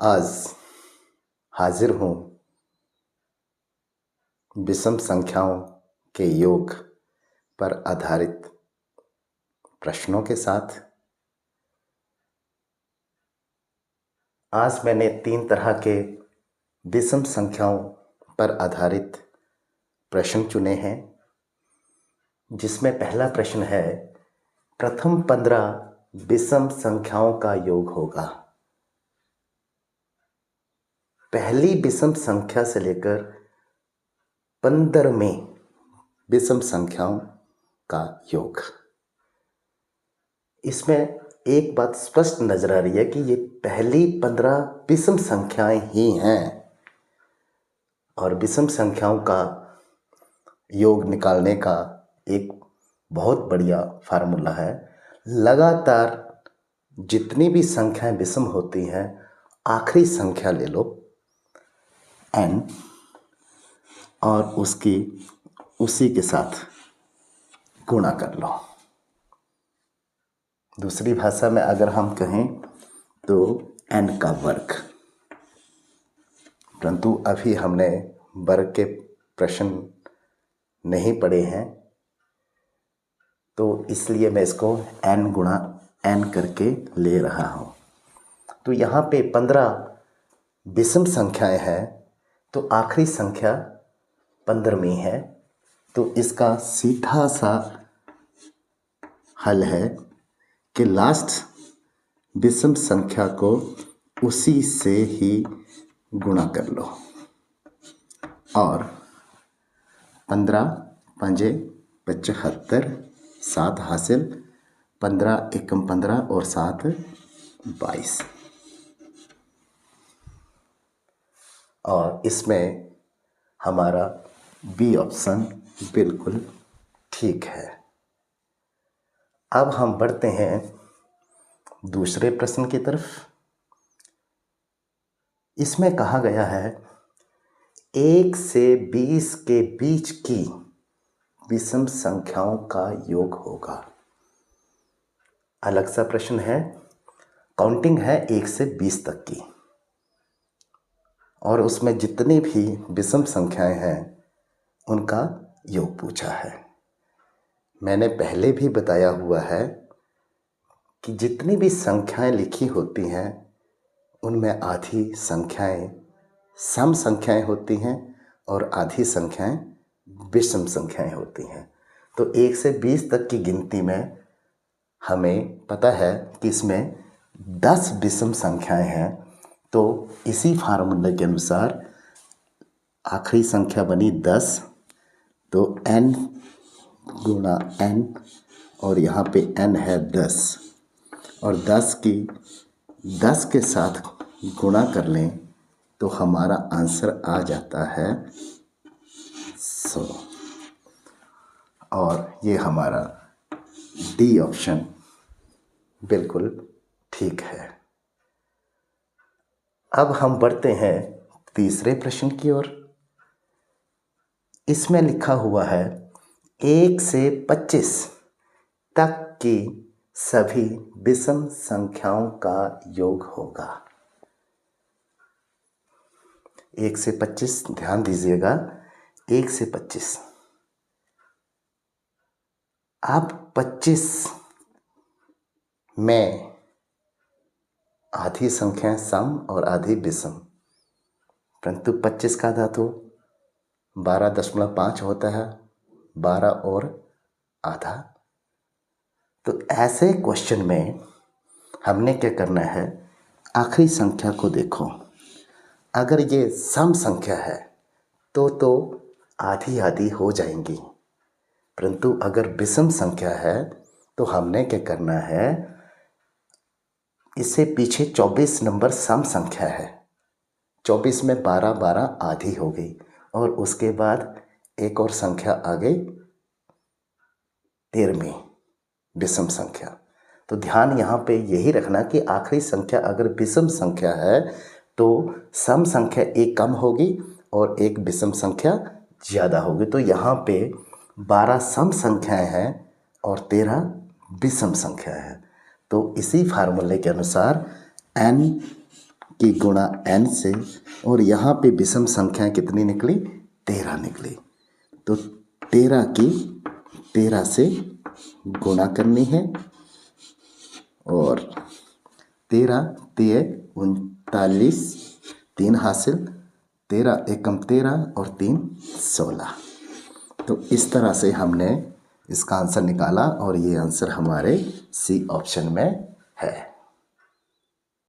आज हाजिर हूँ विषम संख्याओं के योग पर आधारित प्रश्नों के साथ। आज मैंने 3 तरह के विषम संख्याओं पर आधारित प्रश्न चुने हैं, जिसमें पहला प्रश्न है, प्रथम 15 विषम संख्याओं का योग होगा। पहली विषम संख्या से लेकर 15वीं विषम संख्याओं का योग। इसमें एक बात स्पष्ट नजर आ रही है कि ये पहली 15 विषम संख्याएं ही हैं और विषम संख्याओं का योग निकालने का एक बहुत बढ़िया फार्मूला है। लगातार जितनी भी संख्याएं विषम होती हैं, आखिरी संख्या ले लो n और उसी के साथ गुणा कर लो। दूसरी भाषा में अगर हम कहें तो n का वर्ग। परंतु अभी हमने वर्ग के प्रश्न नहीं पढ़े हैं, तो इसलिए मैं इसको n गुणा n करके ले रहा हूँ। तो यहाँ पे 15 विषम संख्याएं हैं, तो आखिरी संख्या 15वीं है। तो इसका सीधा सा हल है कि लास्ट विषम संख्या को उसी से ही गुणा कर लो और 15 पंजे 75, 7 हासिल, 15 एकम 15 और 7 22। और इसमें हमारा बी ऑप्शन बिल्कुल ठीक है। अब हम बढ़ते हैं दूसरे प्रश्न की तरफ। इसमें कहा गया है 1 से 20 के बीच की विषम संख्याओं का योग होगा। अलग सा प्रश्न है, काउंटिंग है 1 से 20 तक की और उसमें जितनी भी विषम संख्याएं हैं उनका योग पूछा है। मैंने पहले भी बताया हुआ है कि जितनी भी संख्याएं लिखी होती हैं उनमें आधी संख्याएं सम संख्याएं होती हैं और आधी संख्याएं विषम संख्याएं होती हैं। तो 1 से 20 तक की गिनती में हमें पता है कि इसमें 10 विषम संख्याएं हैं। तो इसी फार्मूले के अनुसार आखिरी संख्या बनी 10, तो n गुणा n और यहाँ पे n है 10 और 10 के साथ गुणा कर लें तो हमारा आंसर आ जाता है 100। और ये हमारा डी ऑप्शन बिल्कुल ठीक है। अब हम बढ़ते हैं तीसरे प्रश्न की ओर। इसमें लिखा हुआ है 1 से 25 तक की सभी विषम संख्याओं का योग होगा। 1 से 25, ध्यान दीजिएगा, 1 से 25। अब 25 में आधी संख्याएं सम और आधी विषम, परंतु 25 का धातु 12.5 होता है, 12 और आधा। तो ऐसे क्वेश्चन में हमने क्या करना है, आखिरी संख्या को देखो। अगर ये सम संख्या है तो आधी आधी हो जाएंगी, परंतु अगर विषम संख्या है तो हमने क्या करना है, इससे पीछे 24 नंबर सम संख्या है, 24 में 12 12 आधी हो गई और उसके बाद एक और संख्या आ गई 13वीं विषम संख्या। तो ध्यान यहाँ पे यही रखना कि आखिरी संख्या अगर विषम संख्या है तो सम संख्या एक कम होगी और एक विषम संख्या ज़्यादा होगी। तो यहाँ पे 12 सम संख्याएं हैं और 13 विषम संख्या है। तो इसी फार्मूले के अनुसार n की गुणा n से, और यहाँ पे विषम संख्याएं कितनी निकली? 13 निकली। तो 13 की 13 से गुणा करनी है, और 13 3 39, 3 हासिल, 13 एकम 13 और 3 16। तो इस तरह से हमने इसका आंसर निकाला और ये आंसर हमारे सी ऑप्शन में है।